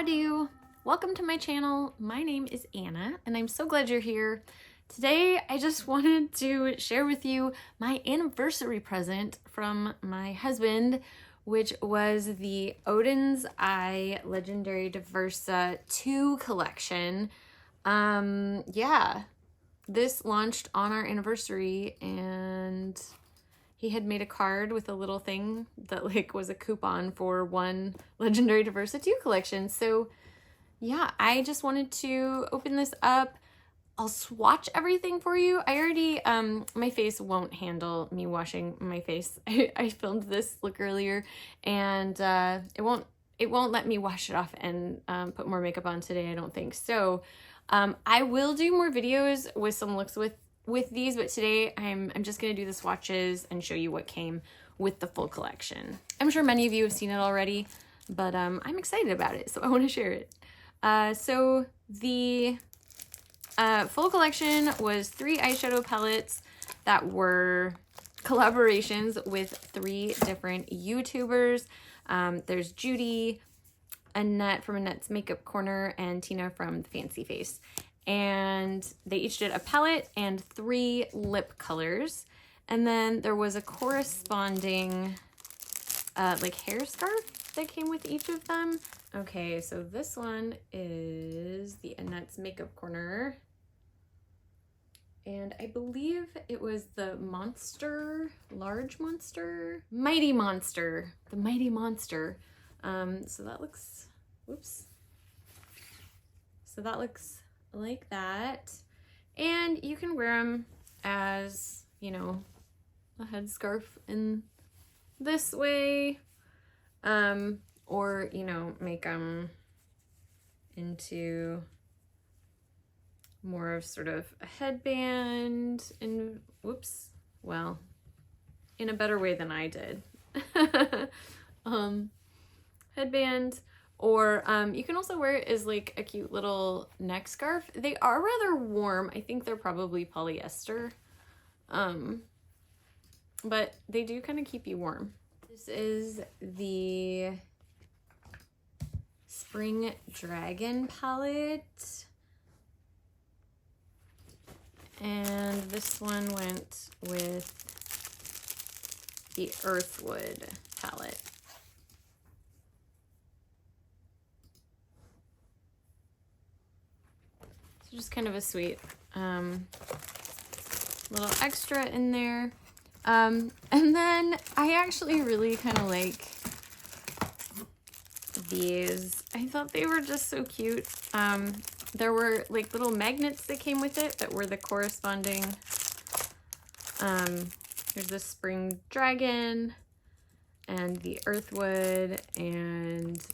Howdy! Welcome to my channel. My name is Anna and I'm so glad you're here. Today I just wanted to share with you my anniversary present from my husband, which was the Oden's Eye Legendary Diversa 2 collection. Yeah, this launched on our anniversary and he had made a card with a little thing that like was a coupon for one Legendary Diversa 2 collection. So yeah, I just wanted to open this up. I'll swatch everything for you. I already, my face won't handle me washing my face. I filmed this look earlier and it won't let me wash it off and put more makeup on today, I don't think. So I will do more videos with some looks with these, but today I'm just gonna do the swatches and show you what came with the full collection. I'm sure many of you have seen it already, but I'm excited about it, so I want to share it. So the full collection was 3 eyeshadow palettes that were collaborations with 3 different YouTubers. There's Judy, Annette from Annette's Makeup Corner, and Tina from The Fancy Face. And they each did a palette and 3 lip colors. And then there was a corresponding like hair scarf that came with each of them. Okay, so this one is the Annette's Makeup Corner. And I believe it was the Monster, Large Monster, Mighty Monster, the Mighty Monster. So that looks, whoops. So that looks like that. And you can wear them as, you know, a headscarf in this way. Or, you know, make them into more of sort of a headband and whoops, well, in a better way than I did. Headband, or you can also wear it as like a cute little neck scarf. They are rather warm. I think they're probably polyester, but they do kind of keep you warm. This is the Spring Dragon palette. And this one went with the Earthwood palette. So just kind of a sweet little extra in there. And then I actually really kind of like these. I thought they were just so cute. There were like little magnets that came with it that were the corresponding, there's the Spring Dragon and the Earthwood and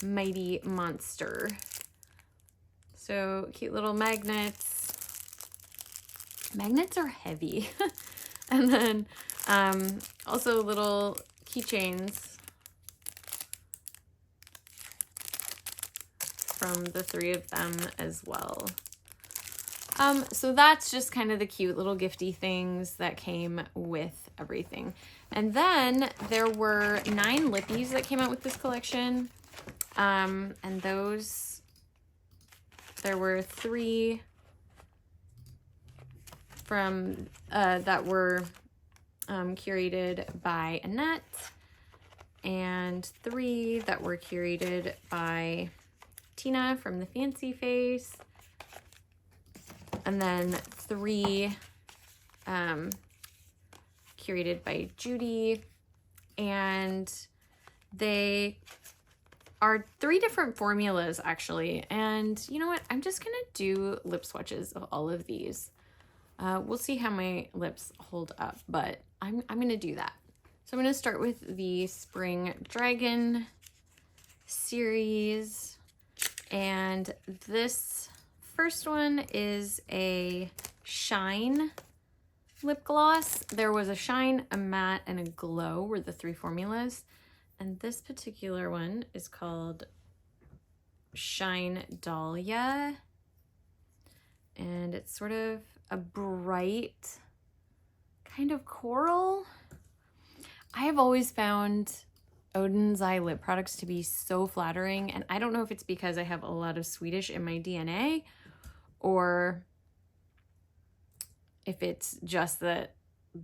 Mighty Monster. So cute little magnets. Magnets are heavy. And then also little keychains from the 3 of them as well. So that's just kind of the cute little gifty things that came with everything. And then there were 9 Lippies that came out with this collection. And those, there were 3 from, that were curated by Annette, and 3 that were curated by Tina from The Fancy Face, and then 3 curated by Judy. And they are 3 different formulas actually. And you know what? I'm just gonna do lip swatches of all of these. We'll see how my lips hold up, but I'm gonna do that. So I'm gonna start with the Spring Dragon series. And this first one is a shine lip gloss. There was a shine, a matte, and a glow were the 3 formulas. And this particular one is called Shine Dahlia. And it's sort of a bright kind of coral. I have always found Oden's eye lip products to be so flattering, and I don't know if it's because I have a lot of Swedish in my DNA or if it's just that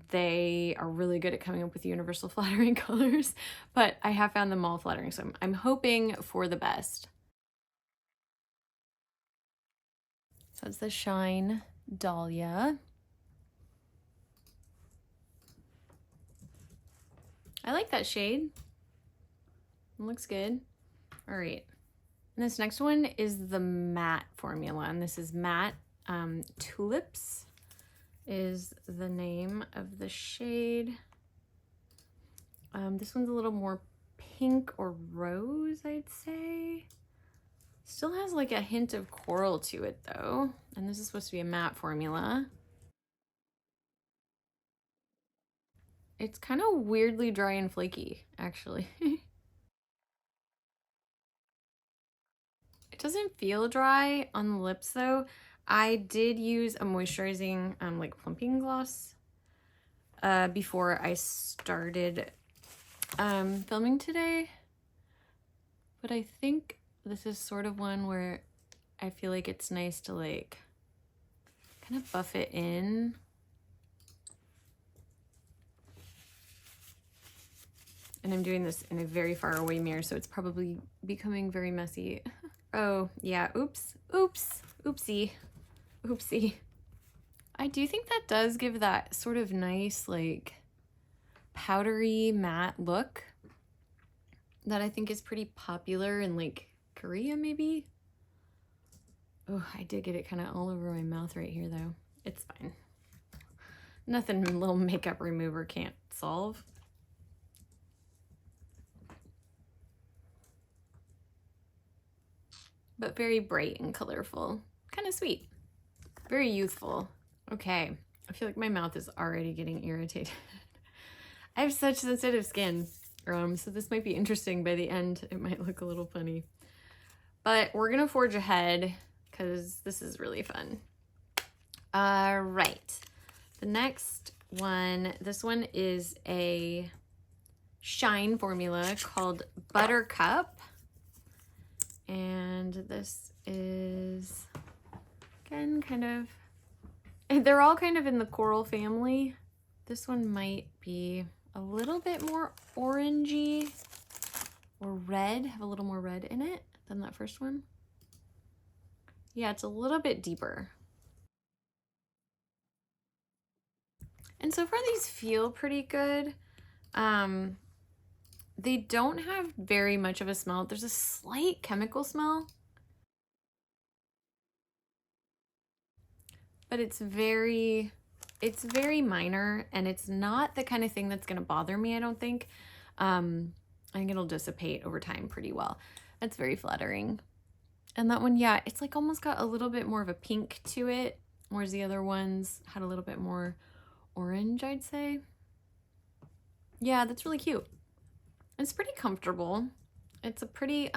they are really good at coming up with universal flattering colors, but I have found them all flattering, so I'm hoping for the best. So it's the Shine Dahlia. I like that shade. It looks good. All right. And this next one is the matte formula, and this is matte Tulips is the name of the shade. This one's a little more pink or rose, I'd say. Still has like a hint of coral to it though, and this is supposed to be a matte formula. It's kind of weirdly dry and flaky, actually. It doesn't feel dry on the lips though. I did use a moisturizing like plumping gloss before I started filming today, but I think this is sort of one where I feel like it's nice to like kind of buff it in. And I'm doing this in a very far away mirror, so it's probably becoming very messy. Oh yeah, oops, oopsie. I do think that does give that sort of nice like powdery matte look that I think is pretty popular in like Korea maybe. Oh, I did get it kind of all over my mouth right here though. It's fine. Nothing a little makeup remover can't solve. But very bright and colorful. Kind of sweet. Very youthful. Okay, I feel like my mouth is already getting irritated. I have such sensitive skin, so this might be interesting. By the end, it might look a little funny. But we're gonna forge ahead because this is really fun. All right, the next one, this one is a Shine formula called Buttercup. And this is, again, kind of, they're all kind of in the coral family. This one might be a little bit more orangey or red, have a little more red in it than that first one. Yeah, it's a little bit deeper. And so far these feel pretty good. They don't have very much of a smell. There's a slight chemical smell, but it's very minor, and it's not the kind of thing that's gonna bother me, I don't think. I think it'll dissipate over time pretty well. That's very flattering. And that one, yeah, it's like almost got a little bit more of a pink to it, whereas the other ones had a little bit more orange, I'd say. Yeah, that's really cute. It's pretty comfortable. It's a pretty,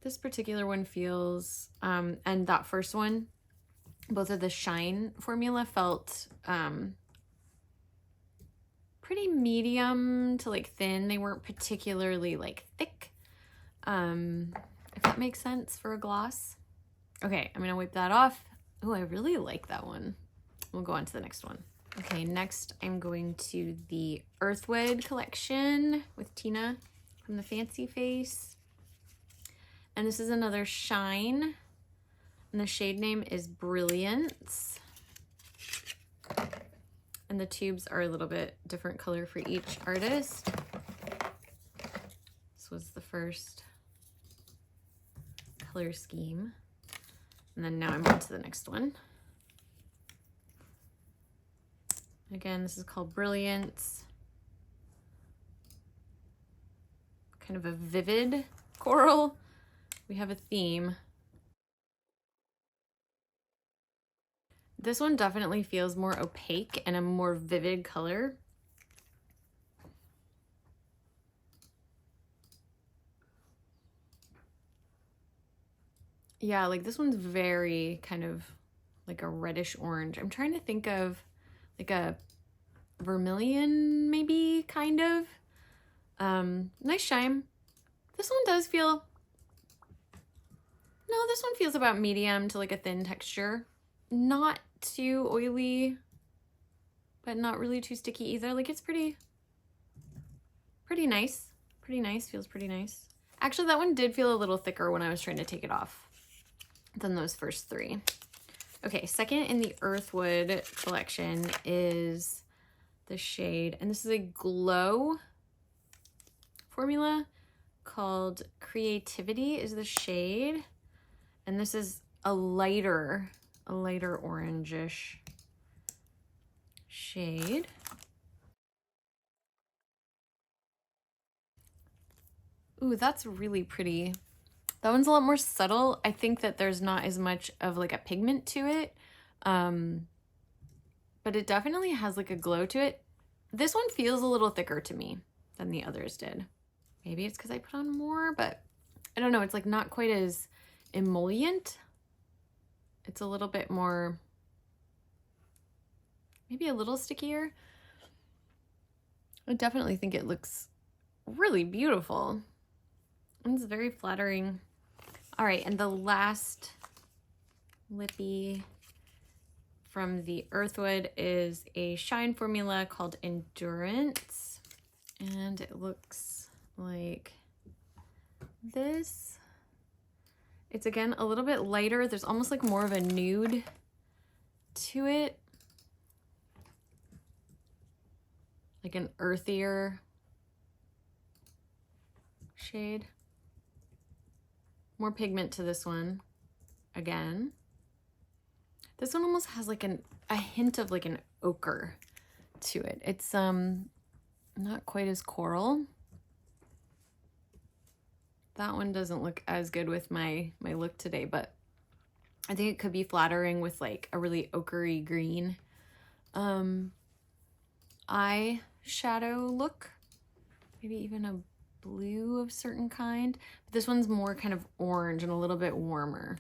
this particular one feels, and that first one, both of the Shine formula felt pretty medium to like thin. They weren't particularly like thick, if that makes sense for a gloss. Okay, I'm gonna wipe that off. Oh, I really like that one. We'll go on to the next one. Okay, next I'm going to the Earthwood collection with Tina from the Fancy Face. And this is another Shine, and the shade name is Brilliance. And the tubes are a little bit different color for each artist. This was the first color scheme. And then now I'm on to the next one. Again, this is called Brilliance. Kind of a vivid coral. We have a theme. This one definitely feels more opaque and a more vivid color. Yeah, like this one's very kind of like a reddish orange. I'm trying to think of like a vermilion, maybe, kind of. Nice shine. This one does feel, no, this one feels about medium to like a thin texture. Not too oily, but not really too sticky either. Like it's pretty nice. Pretty nice, feels pretty nice. Actually, that one did feel a little thicker when I was trying to take it off than those first three. Okay, second in the Earthwood collection is the shade, and this is a glow formula called Creativity is the shade. And this is a lighter orangish shade. Ooh, that's really pretty. That one's a lot more subtle. I think that there's not as much of like a pigment to it. But it definitely has like a glow to it. This one feels a little thicker to me than the others did. Maybe it's because I put on more, but I don't know. It's like not quite as emollient. It's a little bit more, maybe a little stickier. I definitely think it looks really beautiful. It's very flattering. All right, and the last lippy from the Earthwood is a shine formula called Endurance. And it looks like this. It's again a little bit lighter. There's almost like more of a nude to it. Like an earthier shade. More pigment to this one again. This one almost has like a hint of like an ochre to it. It's not quite as coral. That one doesn't look as good with my look today, but I think it could be flattering with like a really ochre-y green eyeshadow look. Maybe even a blue of certain kind. But this one's more kind of orange and a little bit warmer.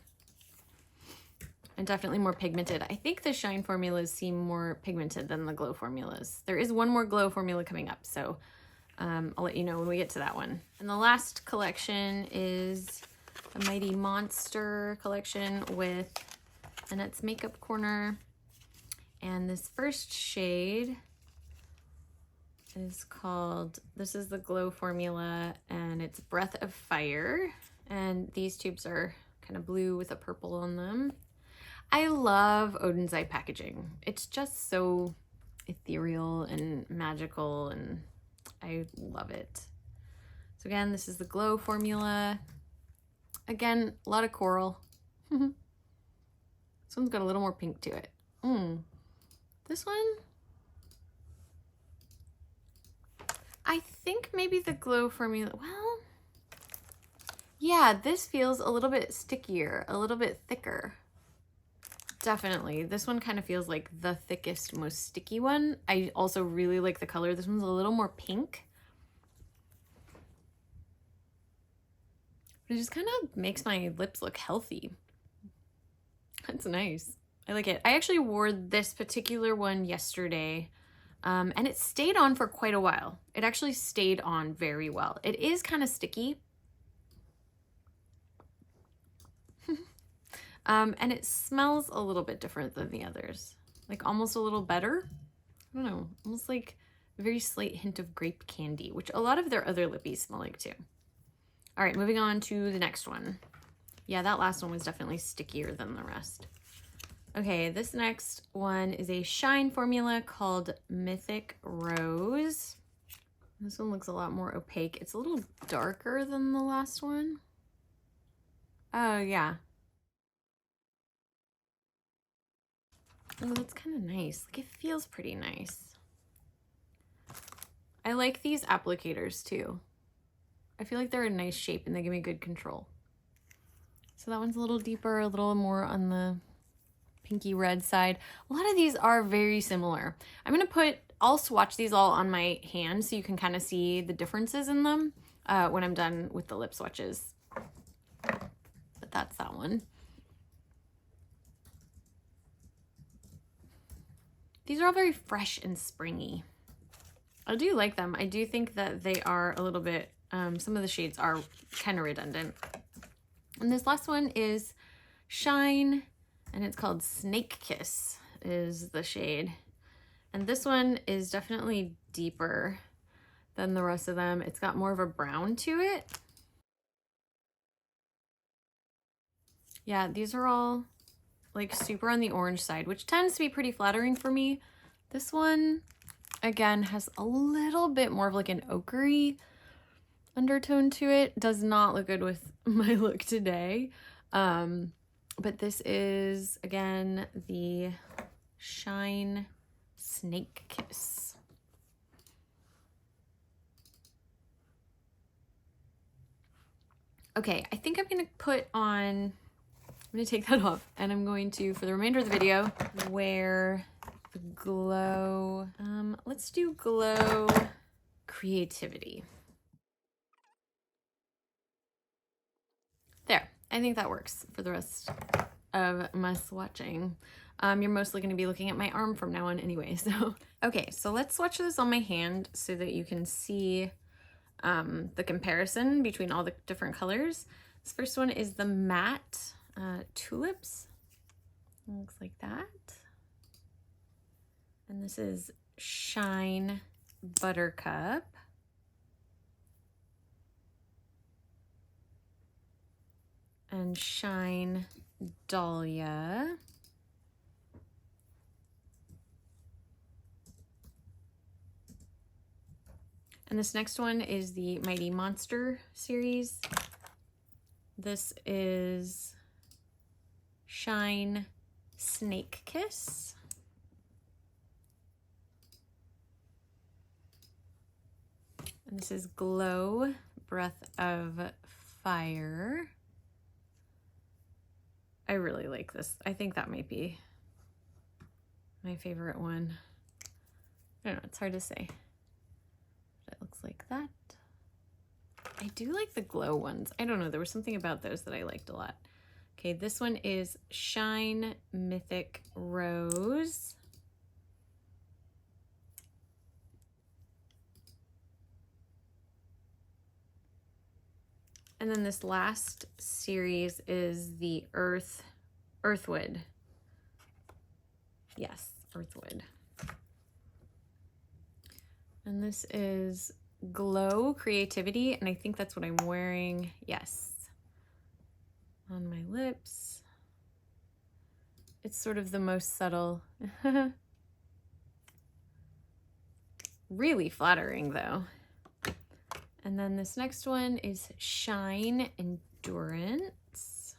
And definitely more pigmented. I think the shine formulas seem more pigmented than the glow formulas. There is one more glow formula coming up, so I'll let you know when we get to that one. And the last collection is the Mighty Monster collection with Annette's Makeup Corner. And this first shade is called, this is the glow formula, and it's Breath of Fire. And these tubes are kind of blue with a purple on them. I love Oden's eye packaging. It's just so ethereal and magical, and I love it. So again, this is the glow formula. Again, a lot of coral. This one's got a little more pink to it. This one, I think maybe the glow formula, well, yeah, this feels a little bit stickier, a little bit thicker. Definitely. This one kind of feels like the thickest, most sticky one. I also really like the color. This one's a little more pink. It just kind of makes my lips look healthy. That's nice. I like it. I actually wore this particular one yesterday, and it stayed on for quite a while. It actually stayed on very well. It is kind of sticky. And it smells a little bit different than the others. Like almost a little better. I don't know, almost like a very slight hint of grape candy, which a lot of their other lippies smell like too. All right, moving on to the next one. Yeah, that last one was definitely stickier than the rest. Okay, this next one is a shine formula called Mythic Rose. This one looks a lot more opaque. It's a little darker than the last one. Oh, yeah. Oh, that's kind of nice. Like, it feels pretty nice. I like these applicators too. I feel like they're a nice shape and they give me good control. So that one's a little deeper, a little more on the pinky red side. A lot of these are very similar. I'll swatch these all on my hand so you can kind of see the differences in them when I'm done with the lip swatches. But that's that one. These are all very fresh and springy. I do like them. I do think that they are a little bit, some of the shades are kind of redundant. And this last one is Shine, and it's called Snake Kiss is the shade. And this one is definitely deeper than the rest of them. It's got more of a brown to it. Yeah, these are all like super on the orange side, which tends to be pretty flattering for me. This one, again, has a little bit more of like an ochre undertone to it. Does not look good with my look today. But this is, again, the Shine Snake Kiss. Okay, I think I'm gonna put on, I'm gonna take that off, and I'm going to, for the remainder of the video, wear the Glow. Let's do Glow Creativity. There, I think that works for the rest of my swatching. You're mostly going to be looking at my arm from now on anyway, so. Okay, so let's swatch this on my hand so that you can see the comparison between all the different colors. This first one is the matte Tulips. It looks like that. And this is Shine Buttercup. And Shine Dahlia. And this next one is the Mighty Monster series. This is Shine Snake Kiss. And this is Glow Breath of Fire. I really like this. I think that might be my favorite one. I don't know, it's hard to say. But it looks like that. I do like the glow ones. I don't know, there was something about those that I liked a lot. Okay, this one is Shine Mythic Rose. And then this last series is the Earthwood. Yes, Earthwood. And this is Glow Creativity, and I think that's what I'm wearing, yes, on my lips. It's sort of the most subtle. Really flattering though. And then this next one is Shine Endurance.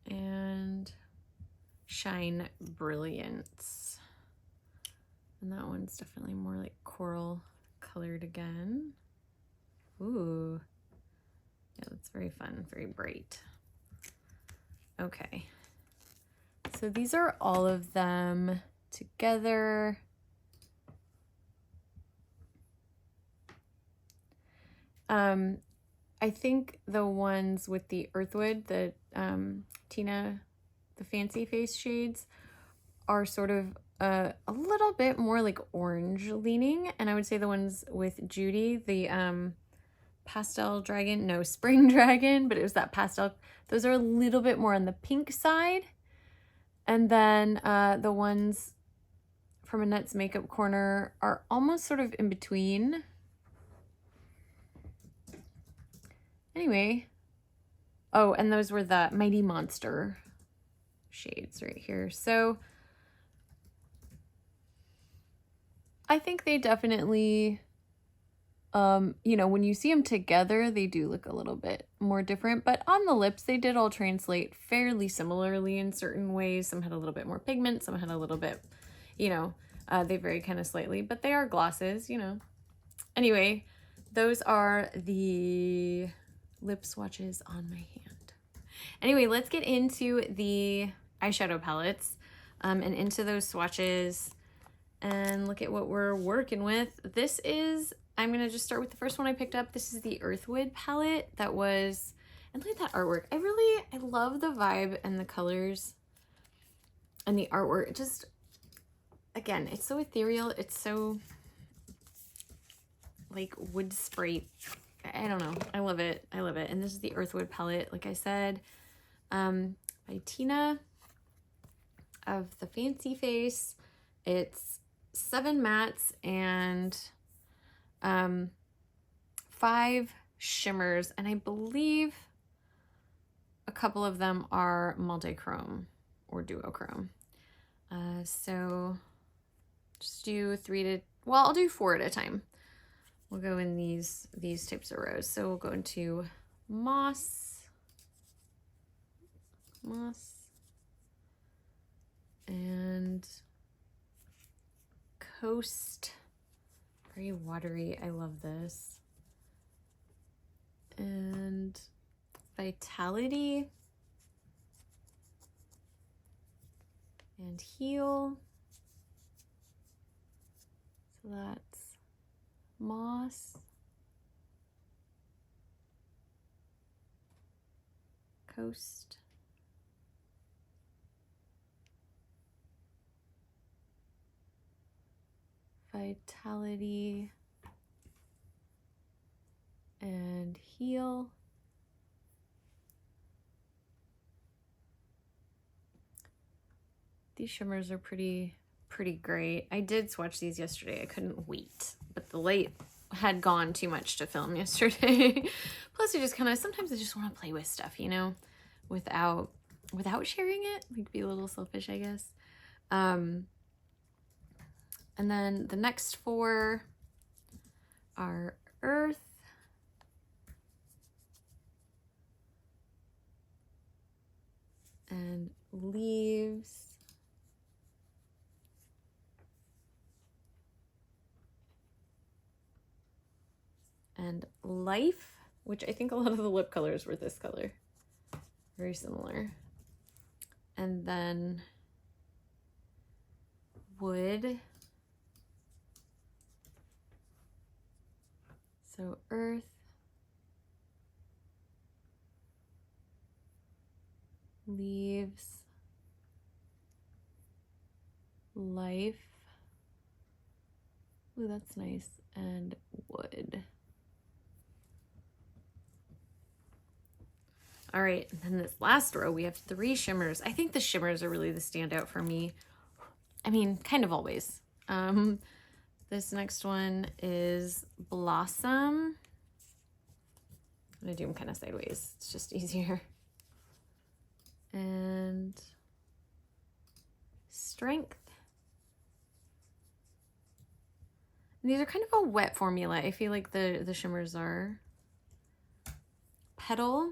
And Shine Brilliance. And that one's definitely more like coral colored again. Ooh. Yeah, that's very fun, very bright. Okay. So these are all of them together. I think the ones with the Earthwood, the Tina, the Fancy Face shades, are sort of a little bit more like orange leaning. And I would say the ones with Judy, the Pastel Dragon, no, Spring Dragon, but it was that pastel, those are a little bit more on the pink side. And then the ones from Annette's Makeup Corner are almost sort of in between. Anyway, oh, and those were the Mighty Monster shades right here. So I think they definitely, you know, when you see them together, they do look a little bit more different, but on the lips, they did all translate fairly similarly in certain ways. Some had a little bit more pigment, some had a little bit, you know, they vary kind of slightly, but they are glosses, you know. Anyway, those are the lip swatches on my hand. Anyway, let's get into the eyeshadow palettes and into those swatches and look at what we're working with. This is, I'm gonna just start with the first one I picked up. This is the Earthwood palette that was And look at that artwork. I love the vibe and the colors and the artwork. It just, again, it's so ethereal. It's so like wood spray. I don't know. I love it. I love it. And this is the Earthwood palette, like I said, by Tina of the Fancy Face. It's 7 mattes and 5 shimmers, and I believe a couple of them are multi-chrome or duochrome. So just do 3 to, well, I'll do 4 at a time. We'll go in these types of rows. So we'll go into Moss, and Coast, very watery. I love this. And Vitality and Heal. So that's Moss, Coast, Vitality, and Heal. These shimmers are pretty great. I did swatch these yesterday. I couldn't wait, but the light had gone too much to film yesterday. Plus, I just kind of, sometimes I just want to play with stuff, you know, without sharing it. Like, be a little selfish, I guess. And then the next 4 are Earth, and Leaves, and Life, which I think a lot of the lip colors were this color. Very similar. And then Wood. So Earth, Leaves, Life. Ooh, that's nice. And Wood. All right, and then this last row, we have 3 shimmers. I think the shimmers are really the standout for me. I mean, kind of always. This next one is Blossom. I'm gonna do them kind of sideways. It's just easier. And Strength. And these are kind of a wet formula. I feel like the shimmers are. Petal,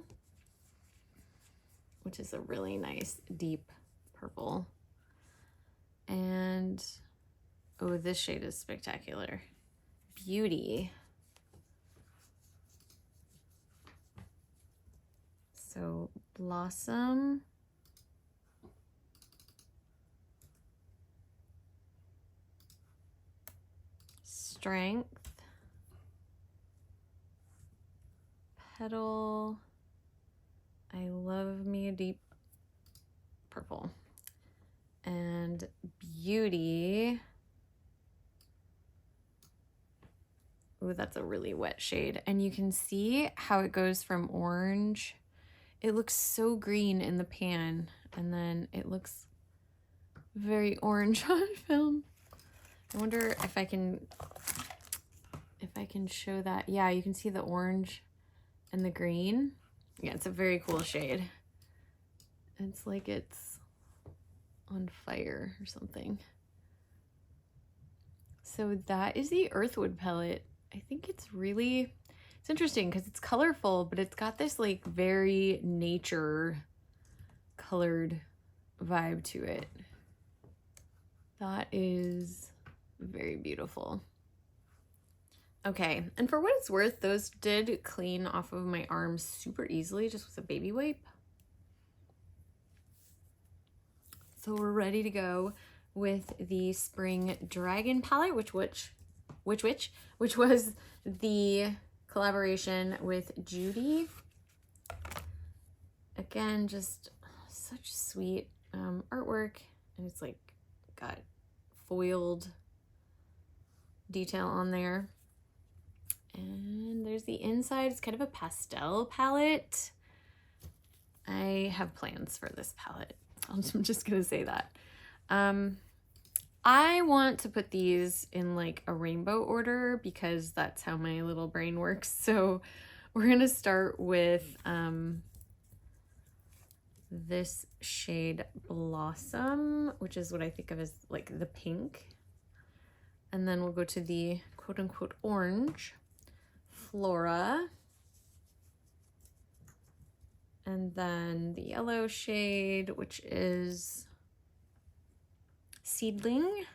which is a really nice deep purple. And, oh, this shade is spectacular. Beauty. So Blossom. Strength. Petal. I love me a deep purple. And Beauty. Ooh, that's a really wet shade. And you can see how it goes from orange. It looks so green in the pan, and then it looks very orange on film. I wonder if I can show that. Yeah, you can see the orange and the green. Yeah, it's a very cool shade. It's like it's on fire or something. So that is the Earthwood palette. I think it's interesting because it's colorful, but it's got this like very nature colored vibe to it. That is very beautiful. Okay, and for what it's worth, those did clean off of my arms super easily just with a baby wipe. So we're ready to go with the Spring Dragon palette, which was the collaboration with Judy. Again, just such sweet artwork, and it's like got foiled detail on there. And there's the inside. It's kind of a pastel palette. I have plans for this palette. I'm just gonna say that. I want to put these in like a rainbow order because that's how my little brain works. So we're gonna start with this shade Blossom, which is what I think of as like the pink. And then we'll go to the quote unquote orange, Flora. And then the yellow shade, which is Seedling.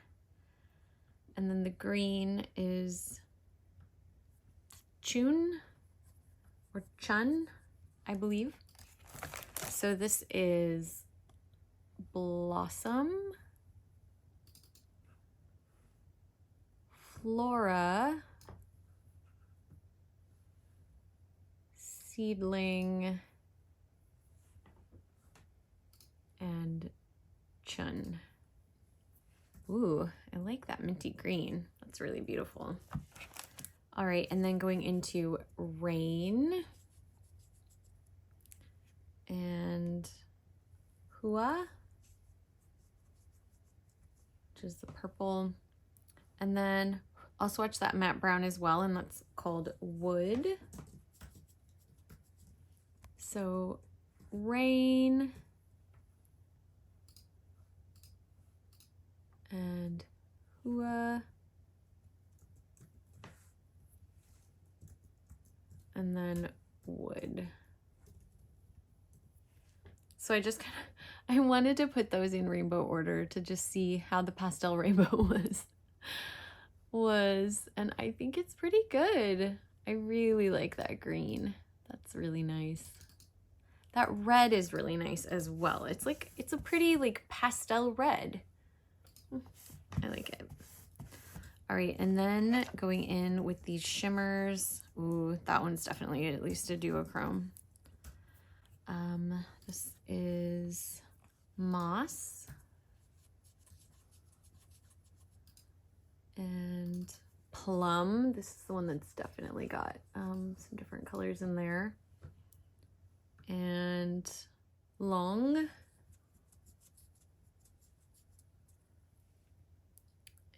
And then the green is Chun or Chun, I believe. So this is Blossom, Flora, Seedling, and Chun. Ooh, I like that minty green. That's really beautiful. All right, and then going into Rain and Hua, which is the purple. And then I'll swatch that matte brown as well, and that's called Wood. So Rain and Hua, and then Wood. So I just kind of, I wanted to put those in rainbow order to just see how the pastel rainbow was, and I think it's pretty good. I really like that green. That's really nice. That red is really nice as well. It's like, it's a pretty like pastel red. I like it. All right, and then going in with these shimmers. Ooh, that one's definitely at least a duochrome. This is Moss and Plum. This is the one that's definitely got some different colors in there. And Long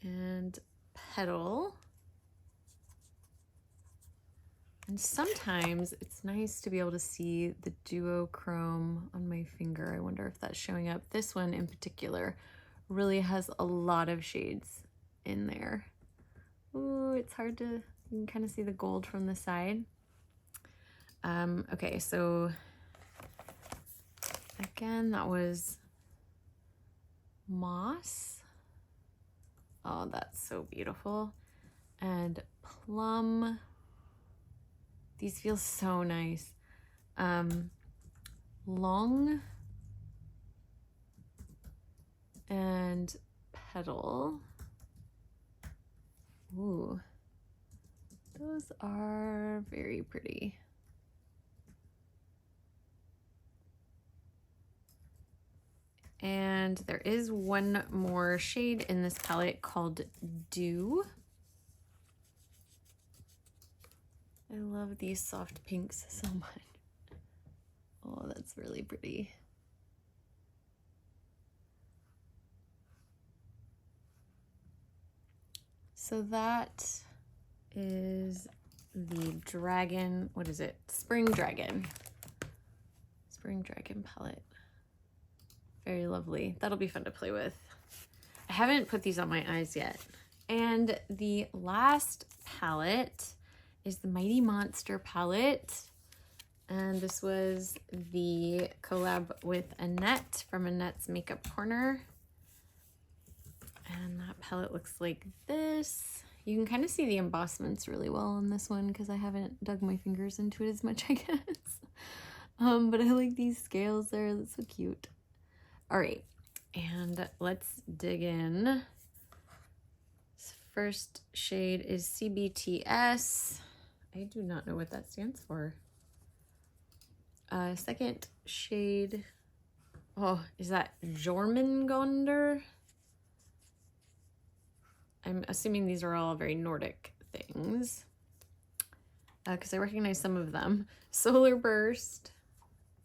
and Petal. And sometimes it's nice to be able to see the duochrome on my finger. I wonder if that's showing up. This one in particular really has a lot of shades in there. Ooh, it's hard to, you can kind of see the gold from the side. Okay, so again, that was Moss. Oh, that's so beautiful. And Plum. These feel so nice. Long and Petal. Ooh, those are very pretty. And there is one more shade in this palette called Dew. I love these soft pinks so much. Oh, that's really pretty. So that is the dragon, what is it? Spring Dragon. Spring Dragon palette. Very lovely. That'll be fun to play with. I haven't put these on my eyes yet. And the last palette is the Mighty Monster palette. And this was the collab with Annette from Annette's Makeup Corner. And that palette looks like this. You can kind of see the embossments really well on this one because I haven't dug my fingers into it as much, I guess. But I like these scales there. That's so cute. All right, and let's dig in. This first shade is CBTS. I do not know what that stands for. Second shade, oh, is that Jormungandr? I'm assuming these are all very Nordic things because I recognize some of them. Solar Burst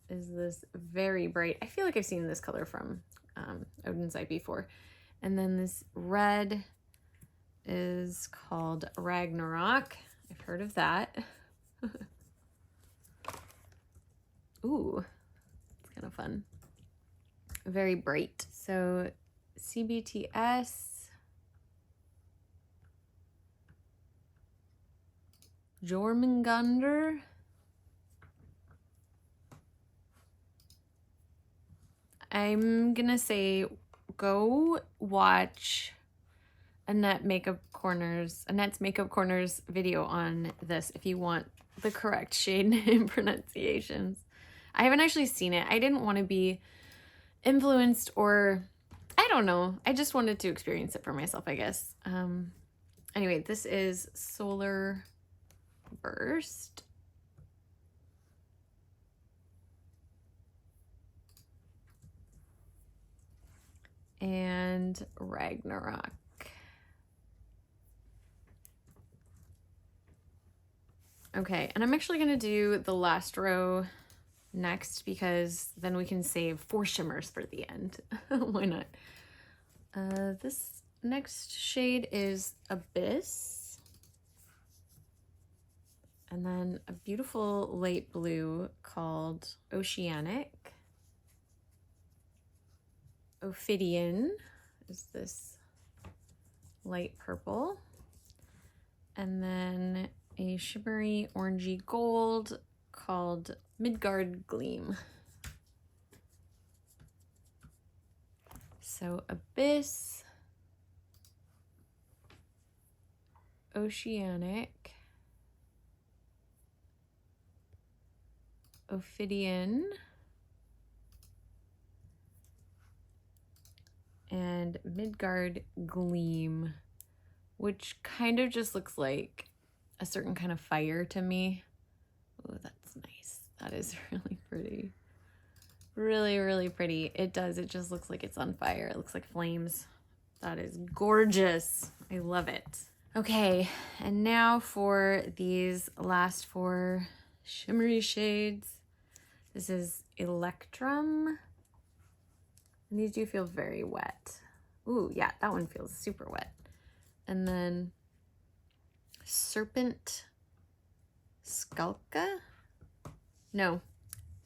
is this very bright, I feel like I've seen this color from Oden's site before. And then this red is called Ragnarok. I've heard of that. Ooh, it's kind of fun. Very bright. So CBTS, Jormungandr, I'm gonna say go watch Annette's Makeup Corner's video on this if you want the correct shade name pronunciations. I haven't actually seen it. I didn't want to be influenced, or I don't know. I just wanted to experience it for myself, I guess. Anyway, this is Solar Burst. And Ragnarok. Okay, and I'm actually gonna do the last row next because then we can save 4 shimmers for the end. Why not? This next shade is Abyss. And then a beautiful light blue called Oceanic. Ophidian is this light purple. And then a shimmery orangey gold called Midgard Gleam. So Abyss, Oceanic, Ophidian, and Midgard Gleam, which kind of just looks like a certain kind of fire to me. Oh, that's nice. That is really pretty. Really, really pretty. It does. It just looks like it's on fire. It looks like flames. That is gorgeous. I love it. Okay, and now for these last 4 shimmery shades. This is Electrum. And these do feel very wet. Ooh, yeah, that one feels super wet. And then Serpent Skulka? No,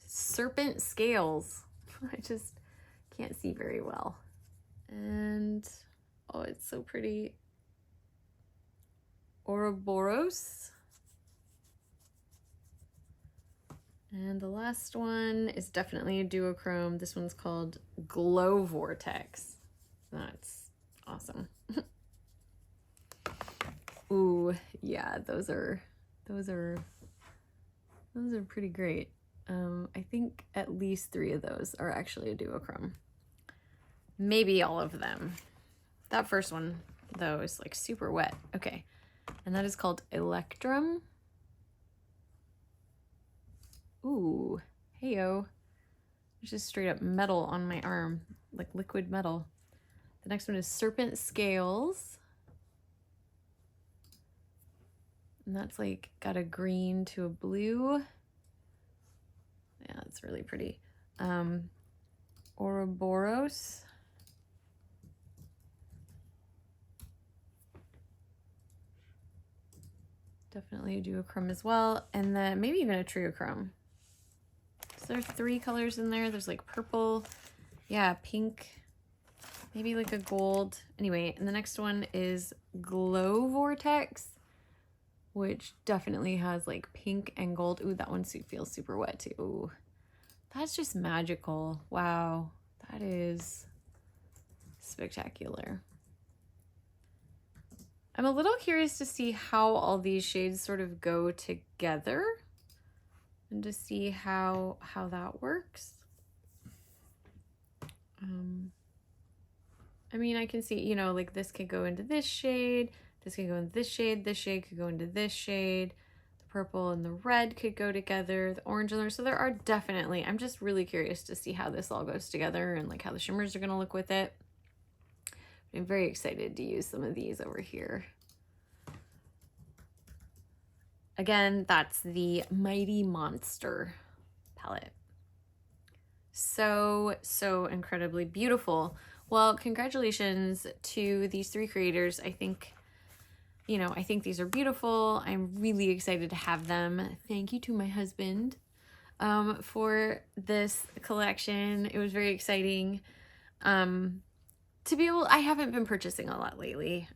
Serpent Scales. I just can't see very well. And, oh, it's so pretty. Ouroboros. And the last one is definitely a duochrome. This one's called Glow Vortex. That's awesome. Ooh, yeah, those are pretty great. I think at least 3 of those are actually a duochrome. Maybe all of them. That first one, though, is like super wet. Okay, and that is called Electrum. Ooh, heyo. There's just straight up metal on my arm, like liquid metal. The next one is Serpent Scales. And that's like got a green to a blue. Yeah, it's really pretty. Ouroboros. Definitely a duochrome as well. And then maybe even a triochrome. So there's 3 colors in there. There's like purple, yeah, pink, maybe like a gold. Anyway, and the next one is Glow Vortex, which definitely has like pink and gold. Ooh, that one feels super wet too. Ooh, that's just magical. Wow, that is spectacular. I'm a little curious to see how all these shades sort of go together and to see how that works. I mean, I can see, you know, like this could go into this shade, this could go into this shade could go into this shade. The purple and the red could go together, the orange and there. So there are definitely, I'm just really curious to see how this all goes together and like how the shimmers are going to look with it. I'm very excited to use some of these over here. Again, that's the Mighty Monster palette. So incredibly beautiful. Well, congratulations to these 3 creators. I think, you know, I think these are beautiful. I'm really excited to have them. Thank you to my husband for this collection. It was very exciting to be able, I haven't been purchasing a lot lately,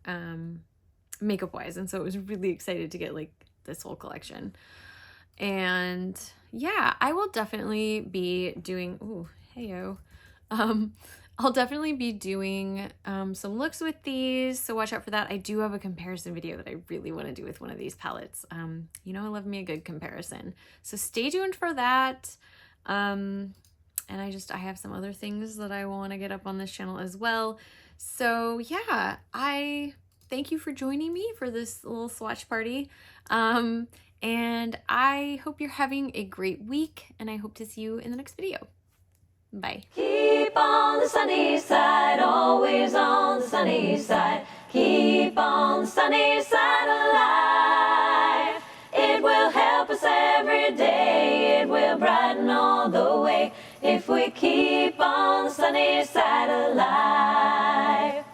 makeup wise. And so it was really excited to get like this whole collection. And yeah, I will definitely be doing, ooh, heyo. I'll definitely be doing some looks with these, so watch out for that. I do have a comparison video that I really want to do with one of these palettes. You know, I love me a good comparison. So stay tuned for that. And I have some other things that I want to get up on this channel as well. So yeah, I thank you for joining me for this little swatch party. And I hope you're having a great week, and I hope to see you in the next video. Bye. Keep on the sunny side, always on the sunny side. Keep on the sunny side alive. It will help us every day. It will brighten all the way if we keep on the sunny side alive.